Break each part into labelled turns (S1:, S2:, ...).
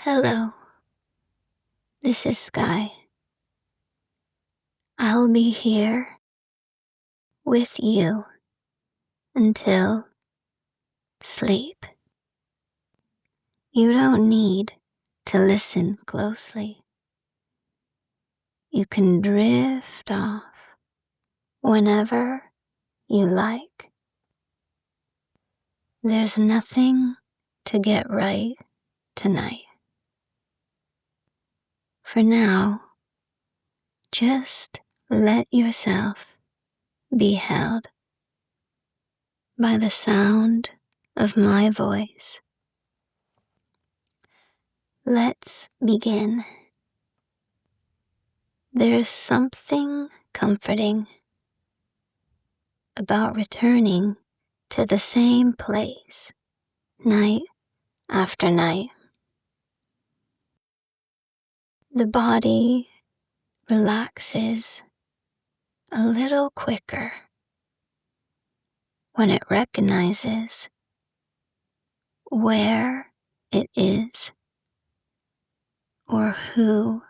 S1: Hello, this is Sky. I'll be here with you until sleep. You don't need to listen closely. You can drift off whenever you like. There's nothing to get right tonight. For now, just let yourself be held by the sound of my voice. Let's begin. There's something comforting about returning to the same place night after night. The body relaxes a little quicker when it recognizes where it is or who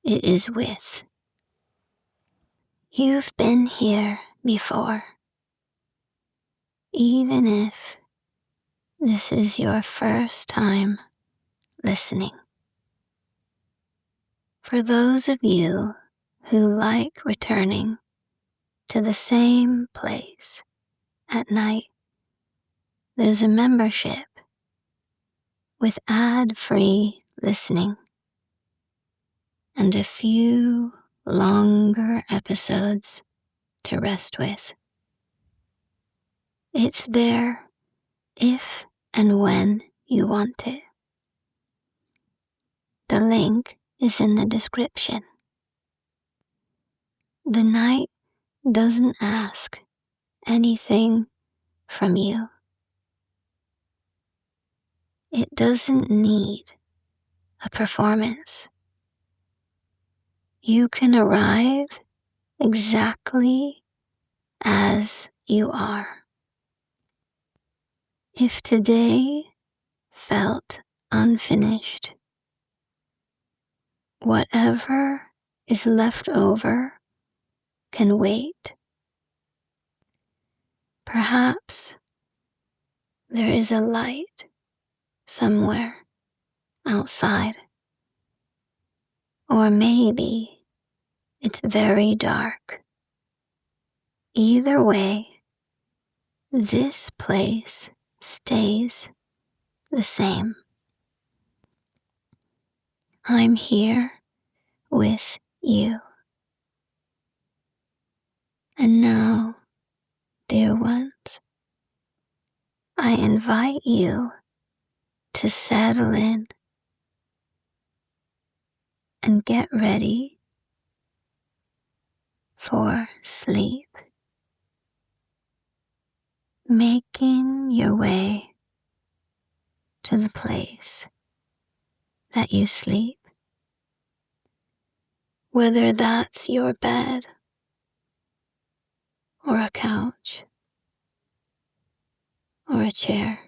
S1: it is with. You've been here before, even if this is your first time listening. For those of you who like returning to the same place at night, there's a membership with ad-free listening and a few longer episodes to rest with. It's there if and when you want it. The link is in the description. The night doesn't ask anything from you. It doesn't need a performance. You can arrive exactly as you are. If today felt unfinished, whatever is left over can wait. Perhaps there is a light somewhere outside, or maybe it's very dark. Either way, this place stays the same. I'm here with you. And now, dear ones, I invite you to settle in and get ready for sleep. Making your way to the place that you sleep, whether that's your bed or a couch or a chair.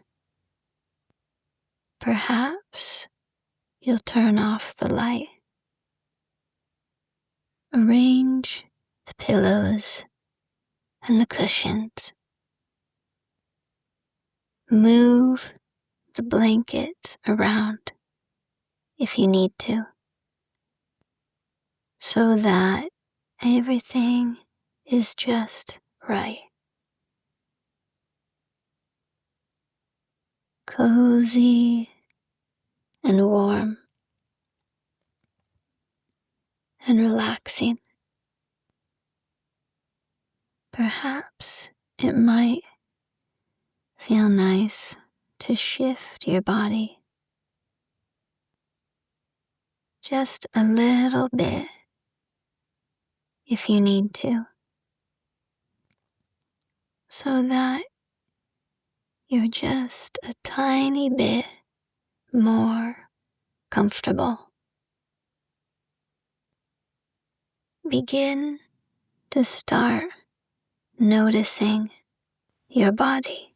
S1: Perhaps you'll turn off the light, arrange the pillows and the cushions, move the blankets around if you need to, so that everything is just right. Cozy and warm and relaxing. Perhaps it might feel nice to shift your body just a little bit if you need to, so that you're just a tiny bit more comfortable. Begin to start noticing your body.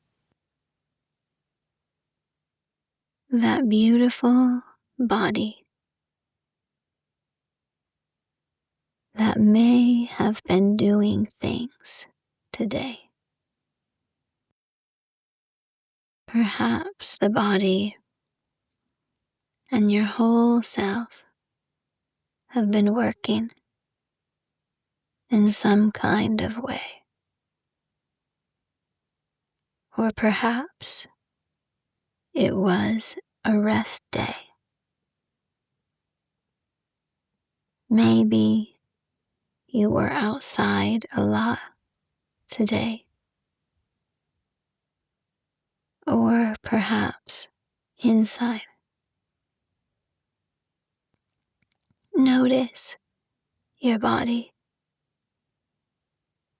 S1: That beautiful body that may have been doing things today. Perhaps the body and your whole self have been working in some kind of way. Or perhaps it was a rest day. Maybe you were outside a lot today. Or perhaps inside. Notice your body,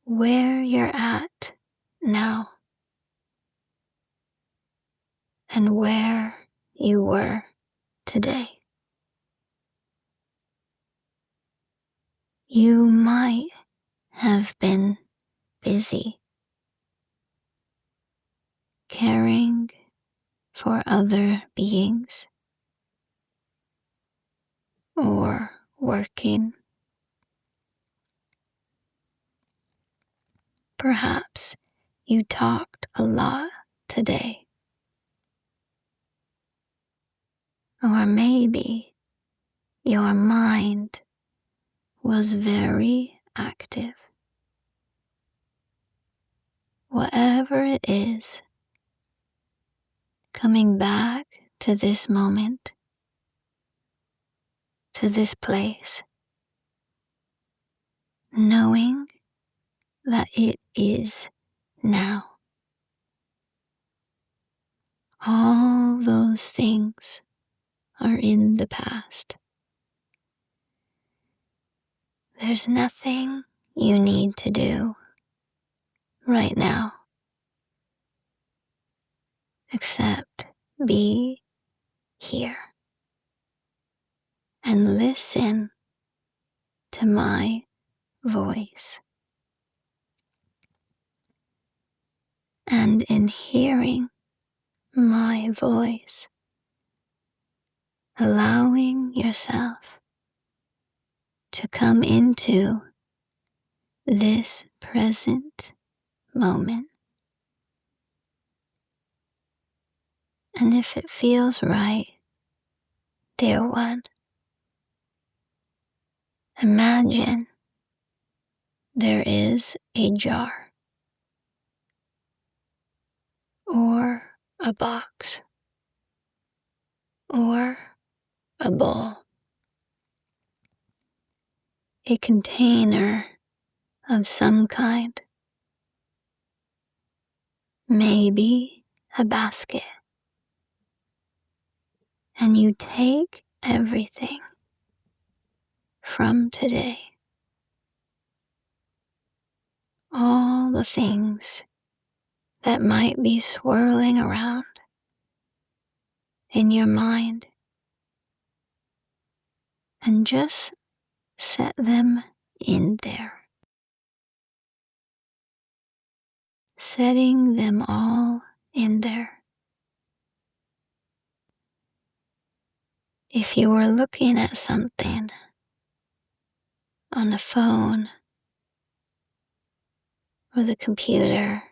S1: where you're at now, and where you were today. You might have been busy caring for other beings or working. Perhaps you talked a lot today. Or maybe your mind was very active. Whatever it is, coming back to this moment, to this place, knowing that it is now. All those things are in the past. There's nothing you need to do right now except be here and listen to my voice. And in hearing my voice, allowing yourself to come into this present moment. And if it feels right, dear one, imagine there is a jar or a box or a bowl, a container of some kind, maybe a basket, and you take everything from today, all the things that might be swirling around in your mind, and just set them in there, setting them all in there. If you were looking at something on the phone or the computer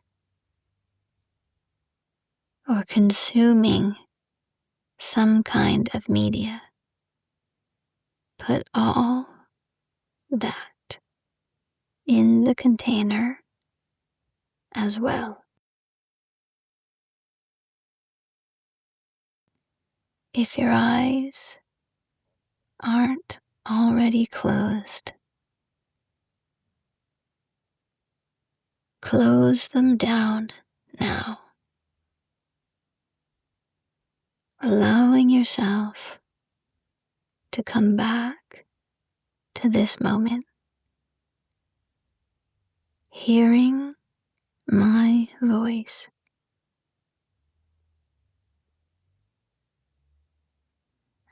S1: or consuming some kind of media, put all that in the container as well. If your eyes aren't already closed, close them down now, allowing yourself to come back to this moment, hearing my voice.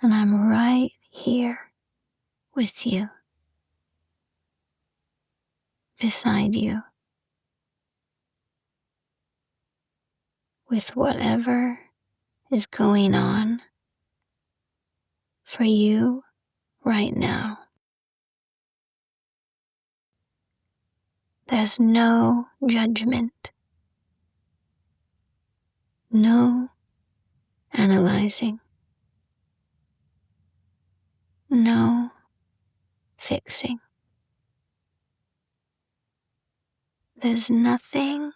S1: And I'm right here with you, beside you, with whatever is going on for you right now. There's no judgment, no analyzing, no fixing. There's nothing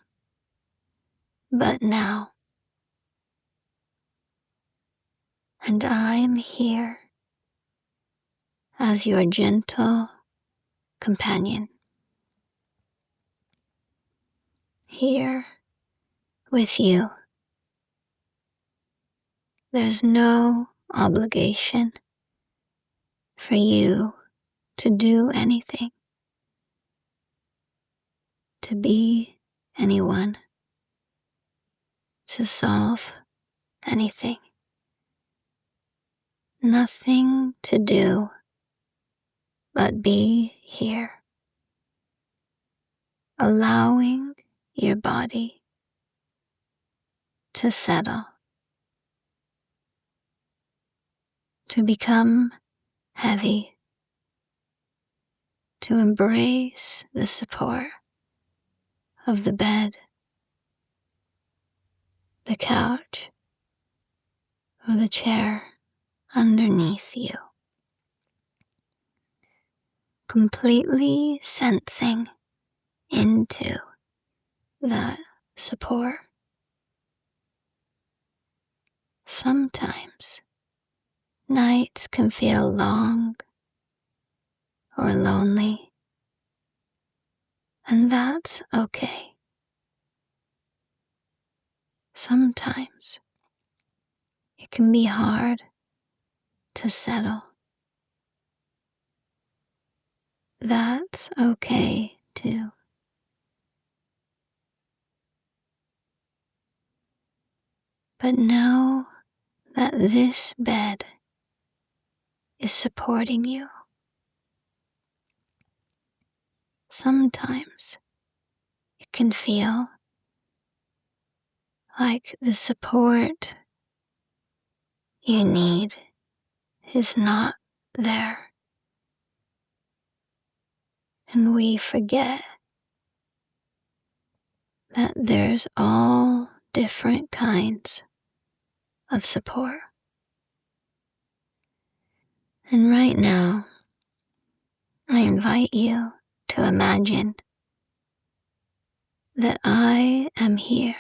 S1: but now. And I'm here as your gentle companion. Here with you. There's no obligation for you to do anything, to be anyone, to solve anything. Nothing to do but be here, allowing your body to settle, to become heavy, to embrace the support of the bed, the couch, or the chair underneath you. Completely sensing into that support. Sometimes nights can feel long or lonely, and that's okay. Sometimes it can be hard to settle. That's okay too. But know that this bed is supporting you. Sometimes it can feel like the support you need is not there. And we forget that there's all different kinds of support. And right now, I invite you to imagine that I am here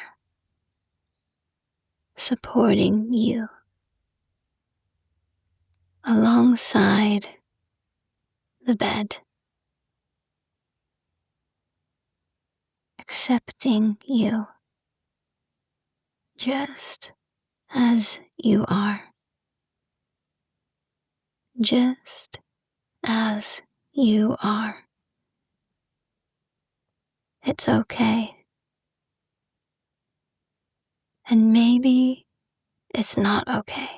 S1: supporting you alongside the bed, accepting you just as you are, just as you are. It's okay. And maybe it's not okay.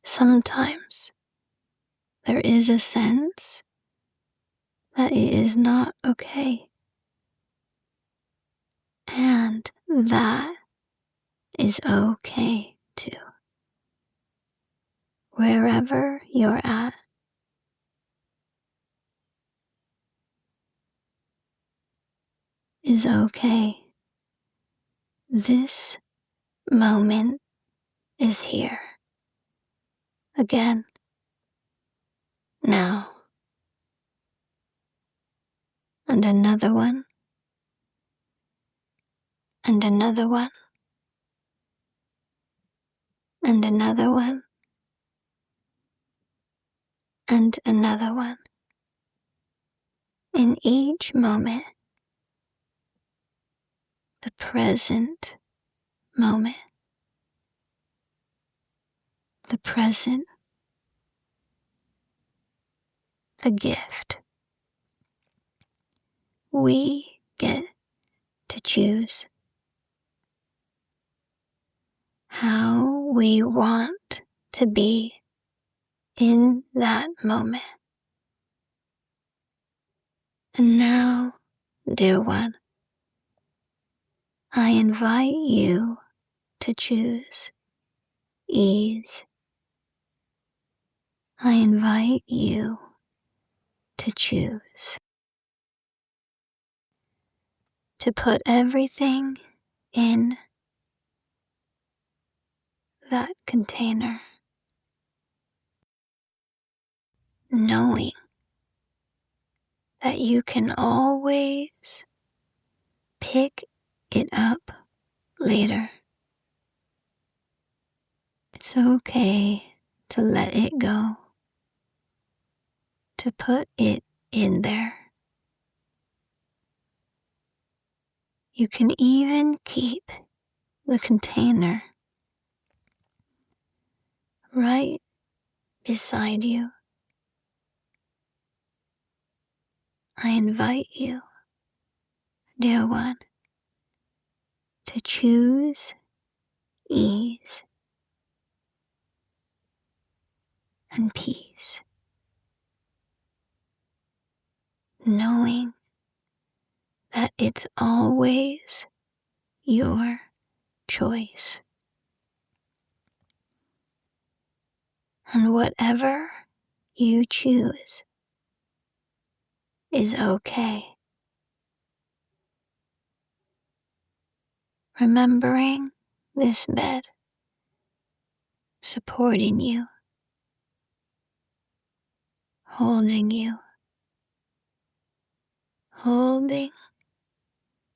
S1: Sometimes there is a sense that it is not okay. And that is okay too. Wherever you're at, is okay. This moment is here. Again. Now. And another one. And another one. And another one. And another one. In each moment, the present moment, the present, the gift. We get to choose how we want to be in that moment. And now, dear one, I invite you to choose ease I invite you to choose to put everything in that container, knowing that you can always pick it up later. It's okay to let it go, to put it in there. You can even keep the container right beside you. I invite you, dear one, to choose ease and peace, knowing that it's always your choice. And whatever you choose is okay. Remembering this bed supporting you, holding you, holding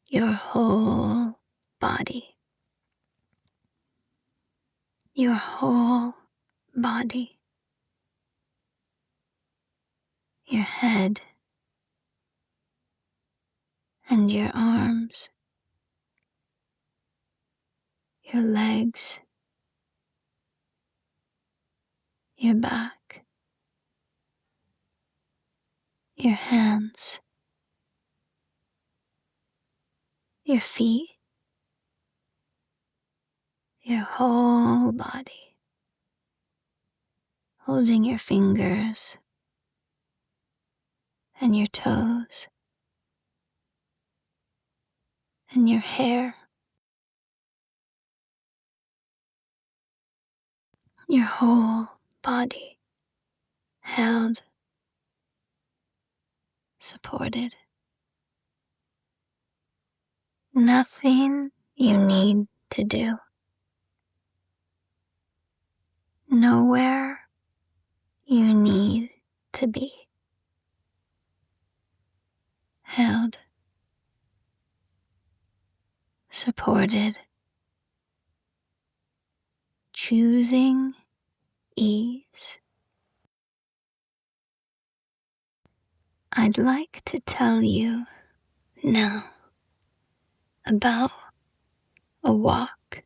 S1: your whole body, your whole body, your head and your arms, your legs, your back, your hands, your feet, your whole body, holding your fingers and your toes and your hair, your whole body held, supported. Nothing you need to do. Nowhere you need to be. Held, supported, choosing ease. I'd like to tell you now about a walk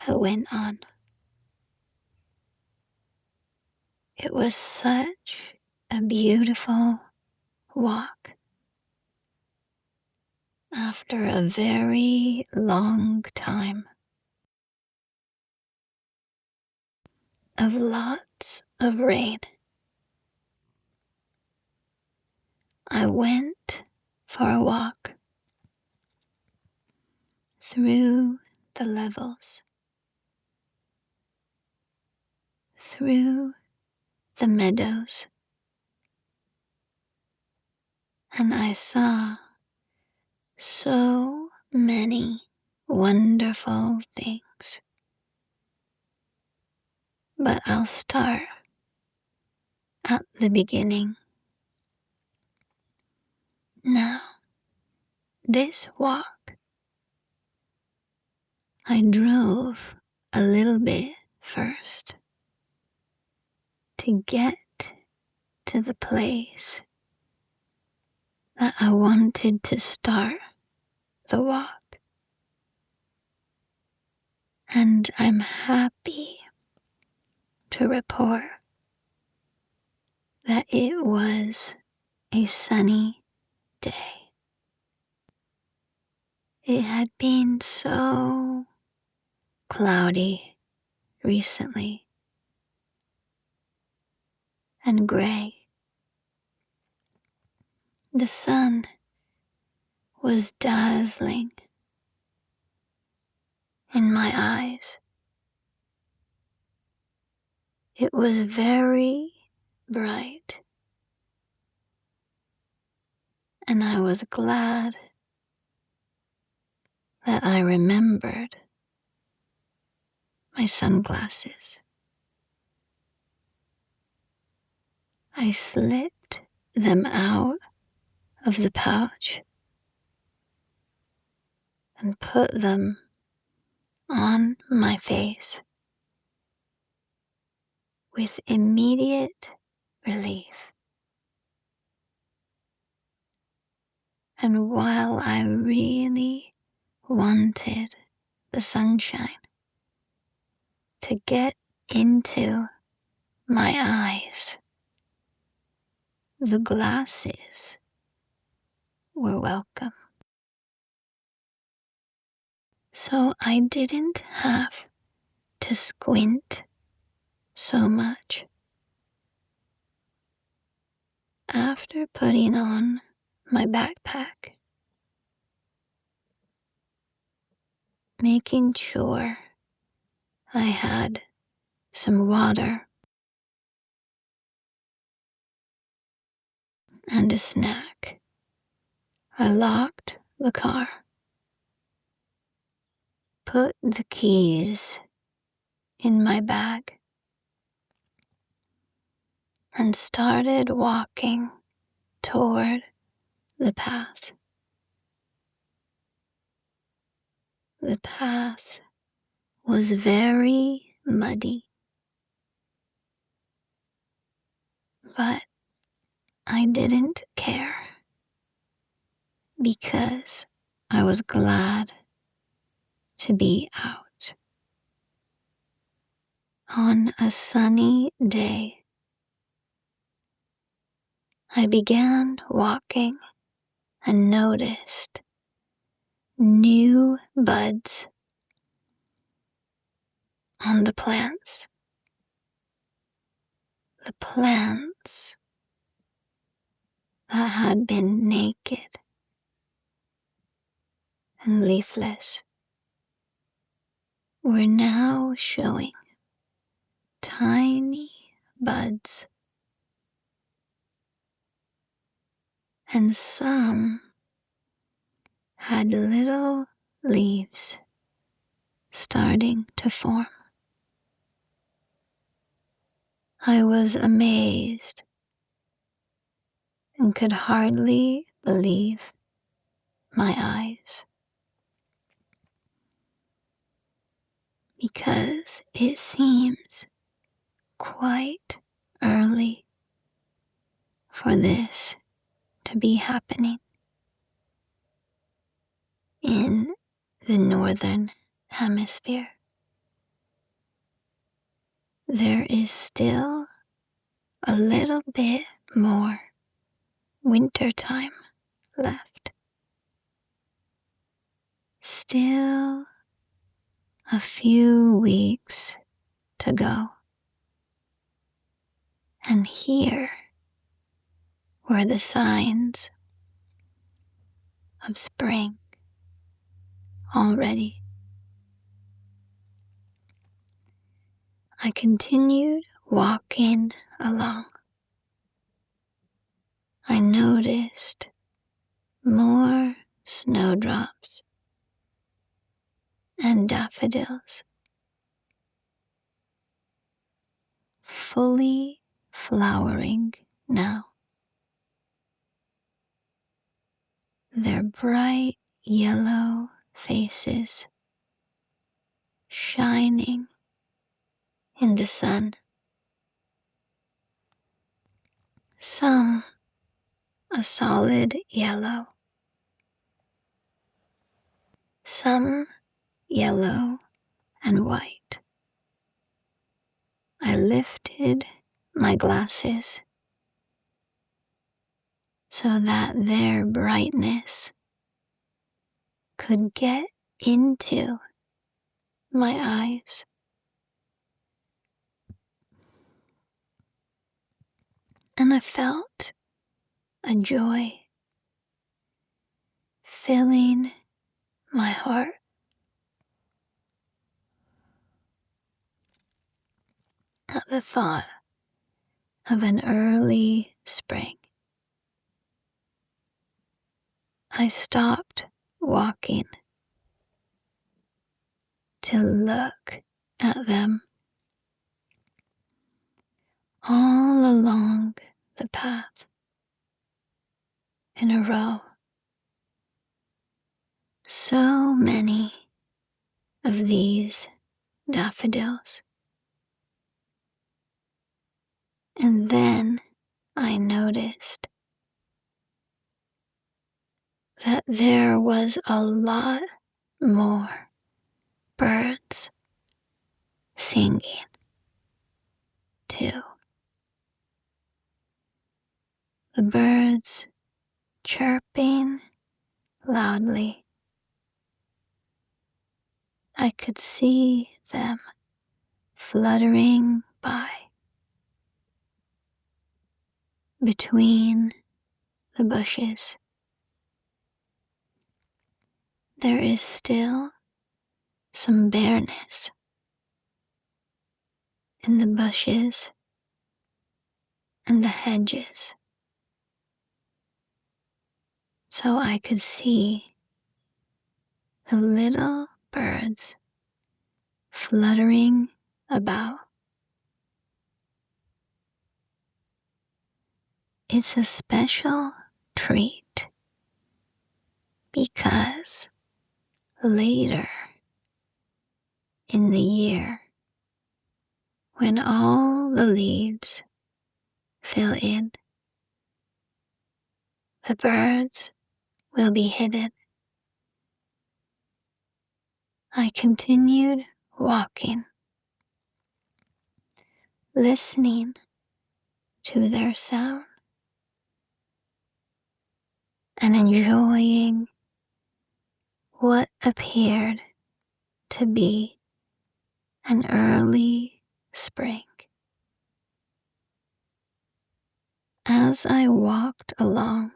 S1: I went on. It was such a beautiful walk after a very long time of lots of rain. I went for a walk through the levels, through the meadows, and I saw so many wonderful things. But I'll start at the beginning. Now, this walk, I drove a little bit first to get to the place that I wanted to start the walk. And I'm happy to report that it was a sunny day. It had been so cloudy recently and gray. The sun was dazzling in my eyes. It was very bright, and I was glad that I remembered my sunglasses. I slipped them out of the pouch and put them on my face with immediate relief. And while I really wanted the sunshine to get into my eyes, the glasses were welcome. So I didn't have to squint so much. After putting on my backpack, making sure I had some water and a snack, I locked the car, put the keys in my bag, and started walking toward the path. The path was very muddy, but I didn't care because I was glad to be out. On a sunny day, I began walking and noticed new buds on the plants. The plants that had been naked and leafless were now showing tiny buds, and some had little leaves starting to form. I was amazed and could hardly believe my eyes, because it seems quite early for this to be happening in the northern hemisphere. There is still a little bit more winter time left. Still a few weeks to go. And here were the signs of spring already. I continued walking along. I noticed more snowdrops and daffodils fully flowering now. Their bright yellow faces shining in the sun. Some a solid yellow, some yellow and white. I lifted my glasses so that their brightness could get into my eyes. And I felt a joy filling my heart. at the thought of an early spring. I stopped walking to look at them all along the path in a row. So many of these daffodils. And then I noticed that there was a lot more birds singing too. The birds chirping loudly. I could see them fluttering by between the bushes. There is still some bareness in the bushes and the hedges, so I could see the little birds fluttering about. It's a special treat because later in the year, when all the leaves fill in, the birds will be hidden. I continued walking, listening to their sound and enjoying what appeared to be an early spring. As I walked along,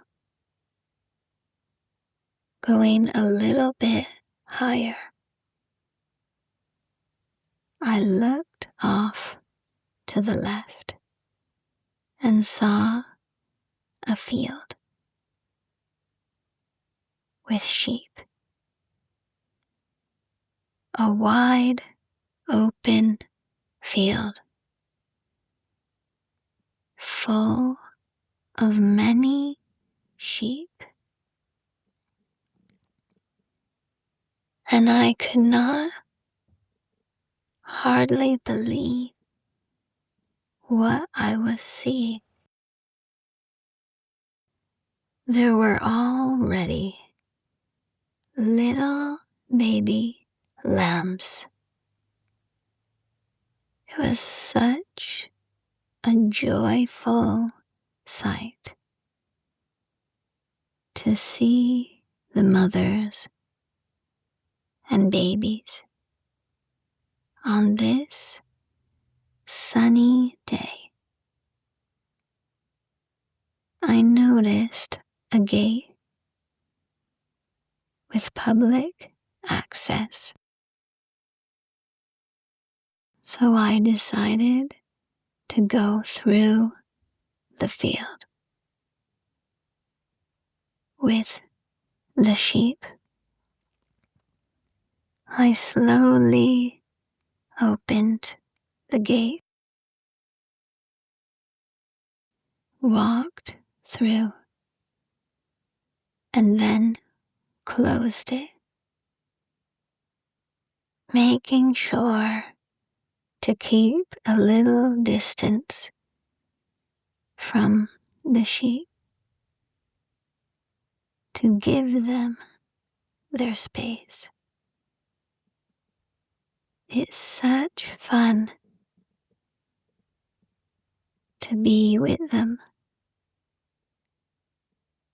S1: going a little bit higher, I looked off to the left and saw a field with sheep. A wide, open field full of many sheep. And I could not hardly believe what I was seeing. There were already little baby lambs. It was such a joyful sight to see the mothers and babies on this sunny day. I noticed a gate with public access, so I decided to go through the field with the sheep. I slowly opened the gate, walked through, and then closed it, making sure to keep a little distance from the sheep to give them their space. It's such fun to be with them,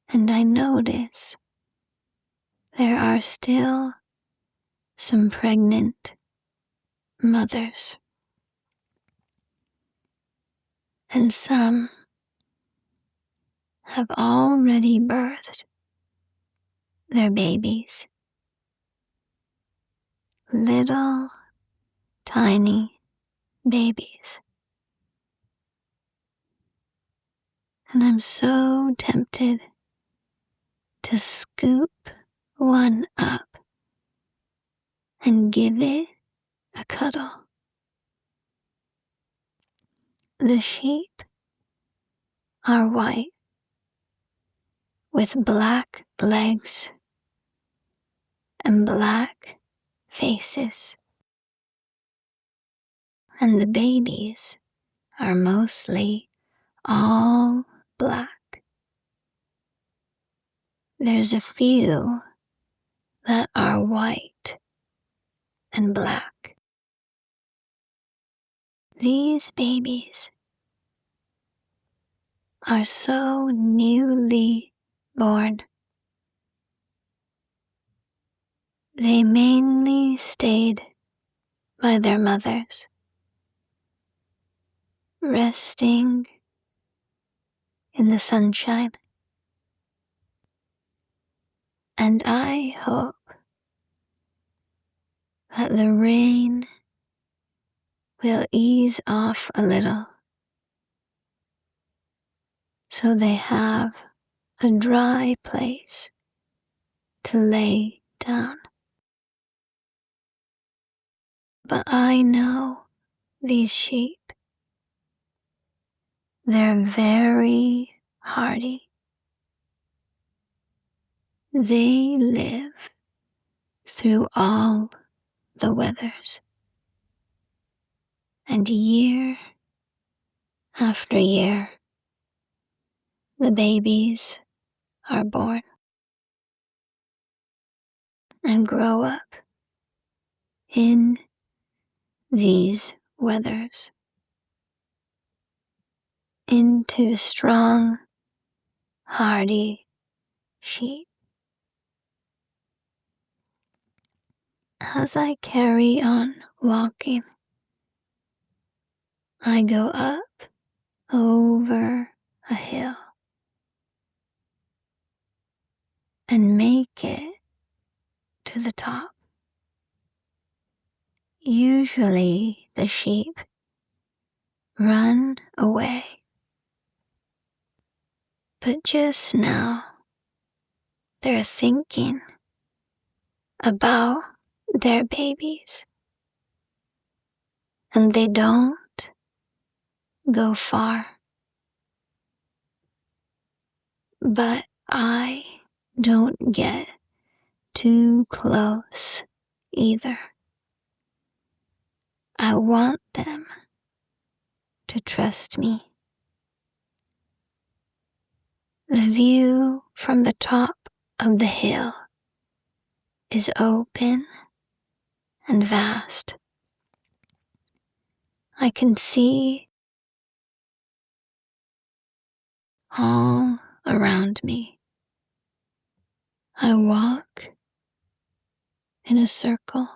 S1: and I notice there are still some pregnant mothers, and some have already birthed their babies, little tiny babies. And I'm so tempted to scoop one up and give it a cuddle. The sheep are white with black legs and black faces, and the babies are mostly all black. There's a few that are white and black. These babies are so newly born. They mainly stayed by their mothers, resting in the sunshine. And I hope that the rain will ease off a little so they have a dry place to lay down. But I know these sheep. They're very hardy. They live through all the weathers. And year after year, the babies are born and grow up in these weathers into strong, hardy sheep. As I carry on walking, I go up over a hill and make it to the top. Usually the sheep run away, but just now they're thinking about their babies, and they don't go far. But I don't get too close either. I want them to trust me. The view from the top of the hill is open and vast. I can see all around me. I walk in a circle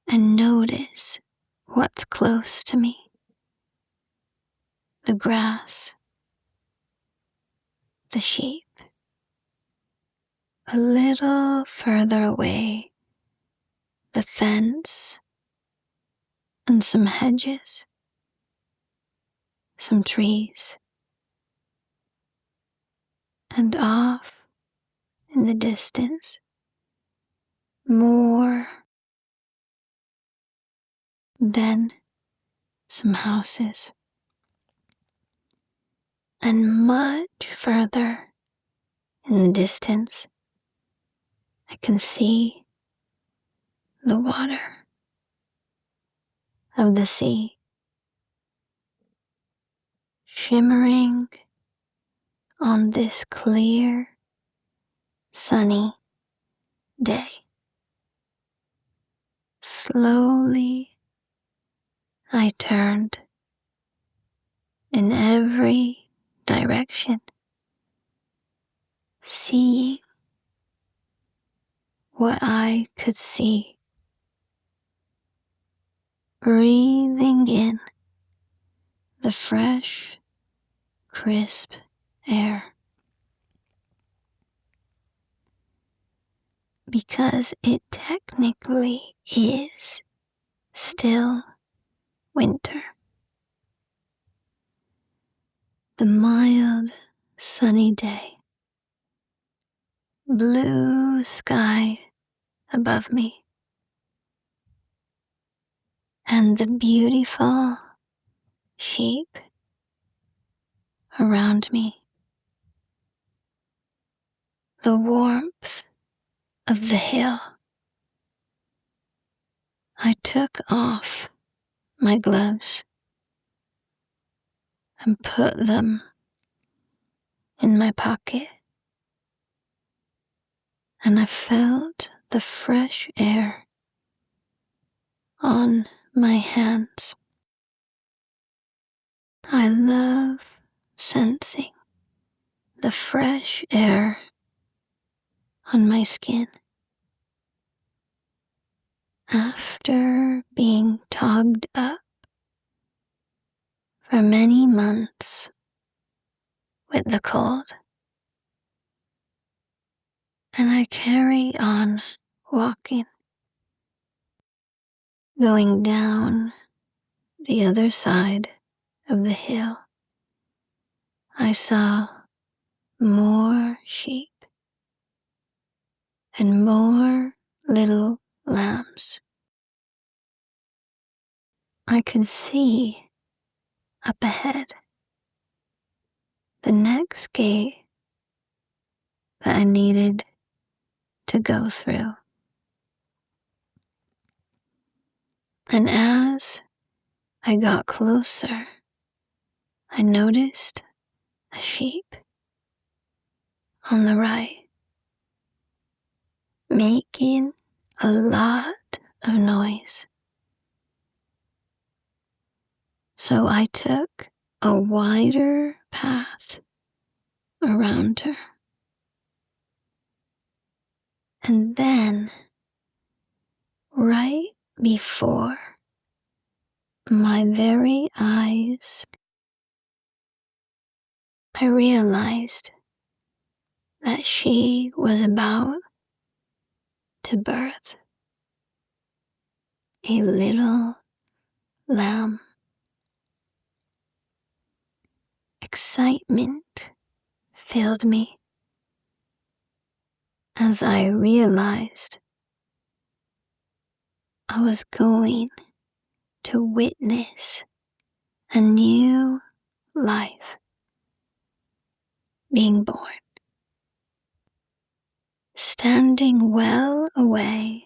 S1: and notice what's close to me. The grass, the sheep. A little further away, the fence and some hedges, some trees, and off in the distance, more, then some houses, and much further in the distance, I can see the water of the sea shimmering on this clear, sunny day. Slowly, I turned in every direction, seeing what I could see, breathing in the fresh, crisp air. Because it technically is still winter. the mild, sunny day, blue sky above me, and the beautiful sheep around me, the warmth of the hill. I took off my gloves and put them in my pocket, and I felt the fresh air on my hands. I love sensing the fresh air on my skin after being togged up for many months with the cold. And I carry on walking, going down the other side of the hill. I saw more sheep and more little lambs. I could see up ahead the next gate that I needed to go through. And as I got closer, I noticed a sheep on the right, making a lot of noise. So I took a wider path around her. And then, right before my very eyes, I realized that she was about to birth a little lamb. Excitement filled me as I realized I was going to witness a new life being born. Standing well away,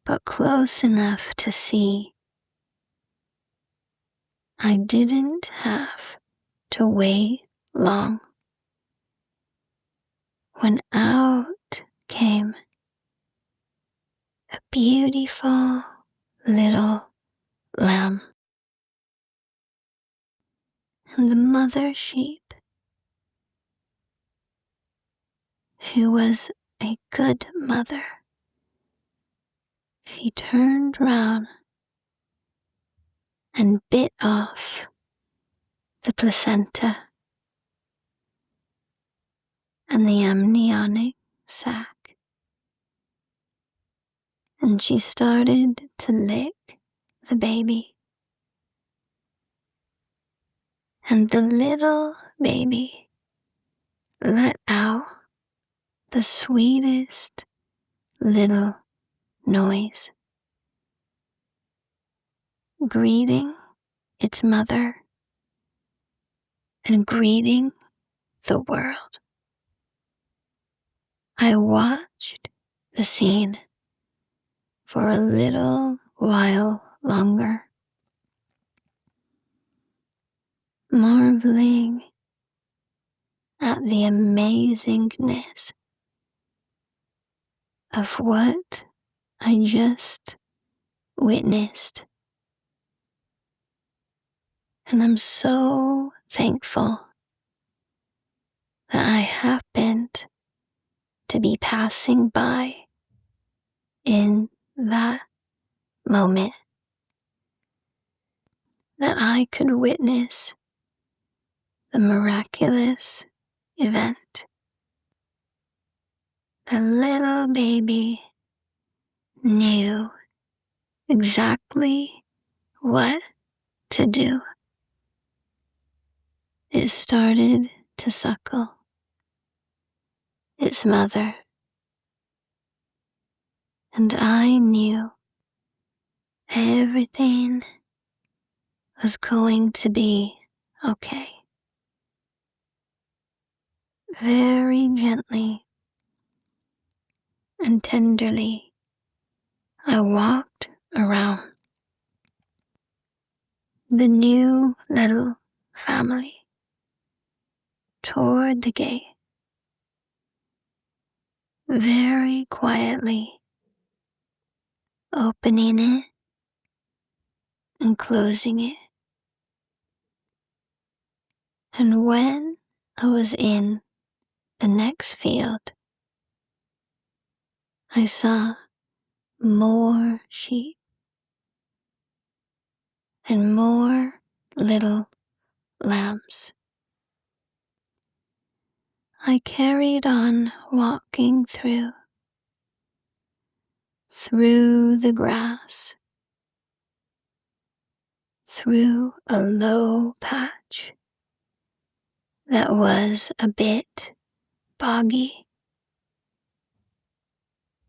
S1: but close enough to see, I didn't have to wait long. When out came a beautiful little lamb, and the mother sheep, she was a good mother. She turned round and bit off the placenta and the amniotic sac, and she started to lick the baby. And the little baby let out the sweetest little noise, greeting its mother and greeting the world. I watched the scene for a little while longer, marveling at the amazingness of what I just witnessed. And I'm so thankful that I happened to be passing by in that moment, that I could witness the miraculous event. The little baby knew exactly what to do. it started to suckle its mother, and I knew everything was going to be okay. Very gently and tenderly, I walked around the new little family toward the gate, very quietly opening it and closing it. And when I was in the next field, I saw more sheep and more little lambs. I carried on walking through the grass, through a low patch that was a bit boggy.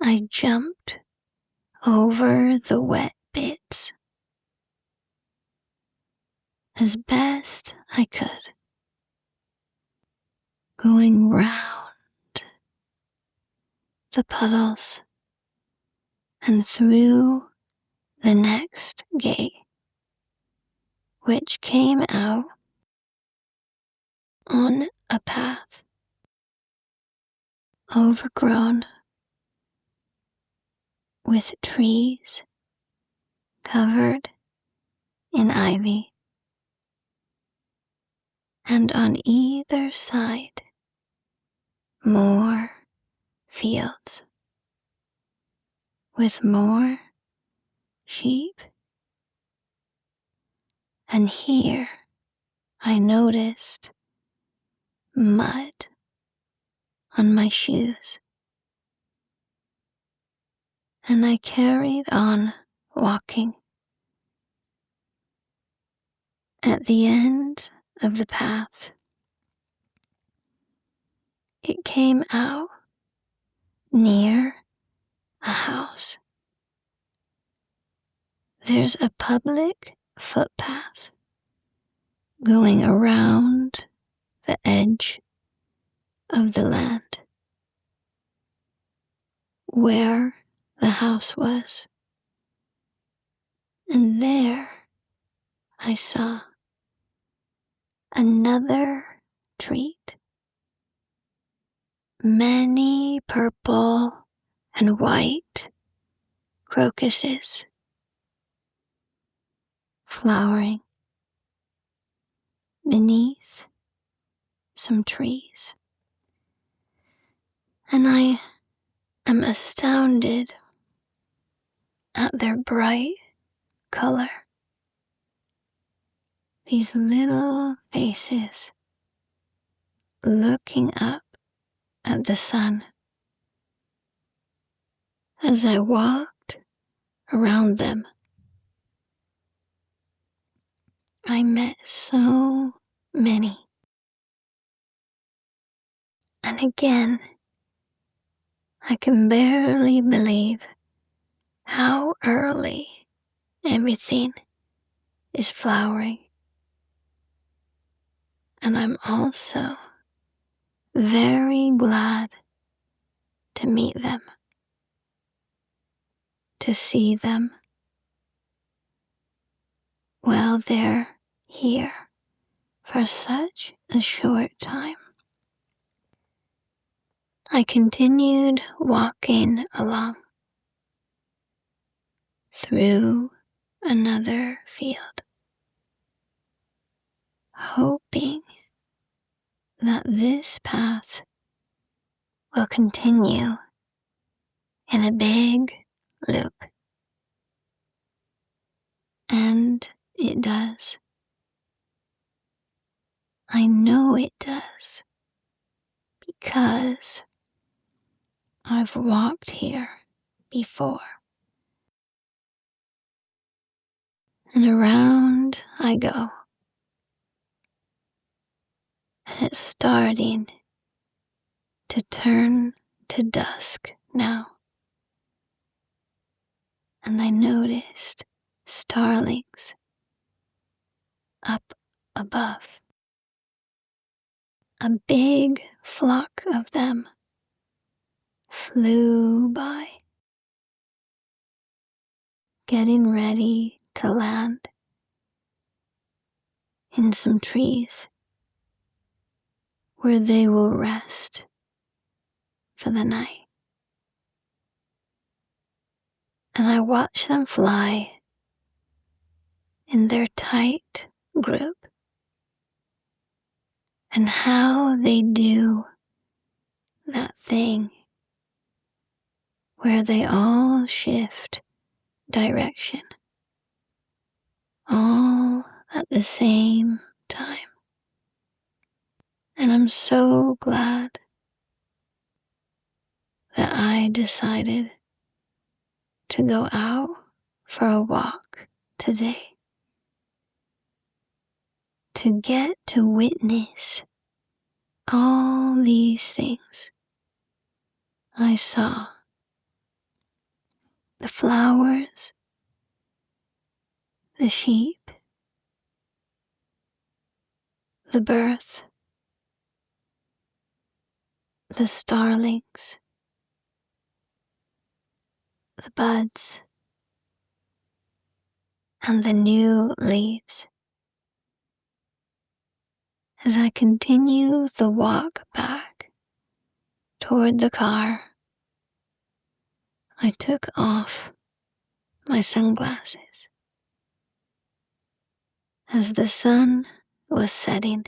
S1: I jumped over the wet bits as best I could, going round the puddles and through the next gate, which came out on a path overgrown with trees covered in ivy, and on either side more fields with more sheep. And here I noticed mud on my shoes, and I carried on walking. At the end of the path, it came out near a house. There's a public footpath going around the edge of the land where the house was. And there I saw another treat. Many purple and white crocuses flowering beneath some trees. And I am astounded at their bright color. These little faces looking up at the sun. As I walked around them, I met so many. And again, I can barely believe how early everything is flowering. And I'm also very glad to meet them, to see them while they're here for such a short time. I continued walking along through another field, hoping that this path will continue in a big loop. And it does. I know it does, because I've walked here before. And around I go, It's starting to turn to dusk now. And I noticed starlings up above. A big flock of them flew by, getting ready to land in some trees where they will rest for the night. And I watch them fly in their tight group, and how they do that thing where they all shift direction, all at the same time. And I'm so glad that I decided to go out for a walk today, to get to witness all these things. I saw the flowers, the sheep, the birth, the starlings, the buds, and the new leaves. As I continue the walk back toward the car, I took off my sunglasses. As the sun was setting,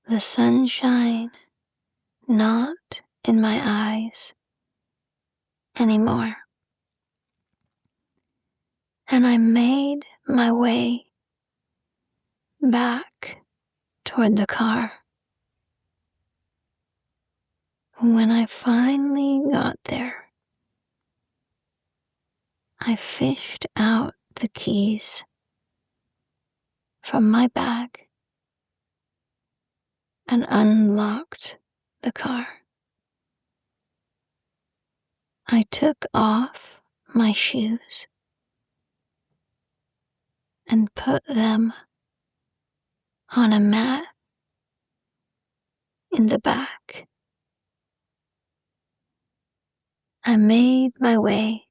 S1: the sunshine not in my eyes anymore, and I made my way back toward the car. When I finally got there, I fished out the keys from my bag and unlocked the car. I took off my shoes and put them on a mat in the back. I made my way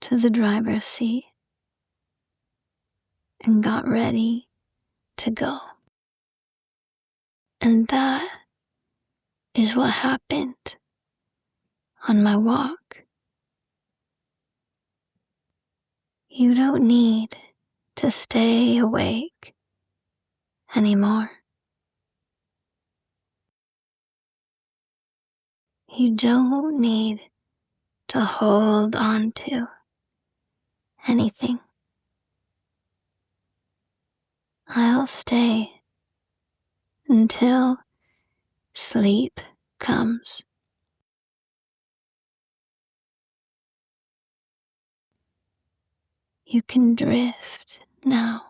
S1: to the driver's seat and got ready to go. And that is what happened on my walk. You don't need to stay awake anymore. You don't need to hold on to anything. I'll stay until sleep comes. You can drift now.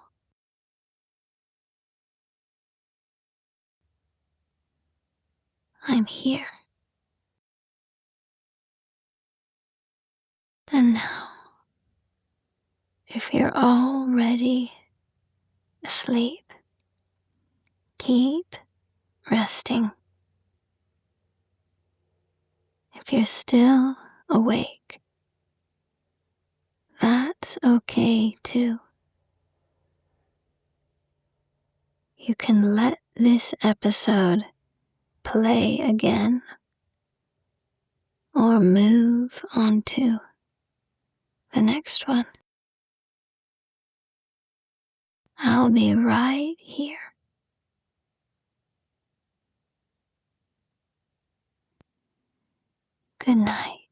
S1: I'm here. And now, if you're already asleep, keep resting. If you're still awake, that's okay too. You can let this episode play again or move on to the next one. I'll be right here. Good night.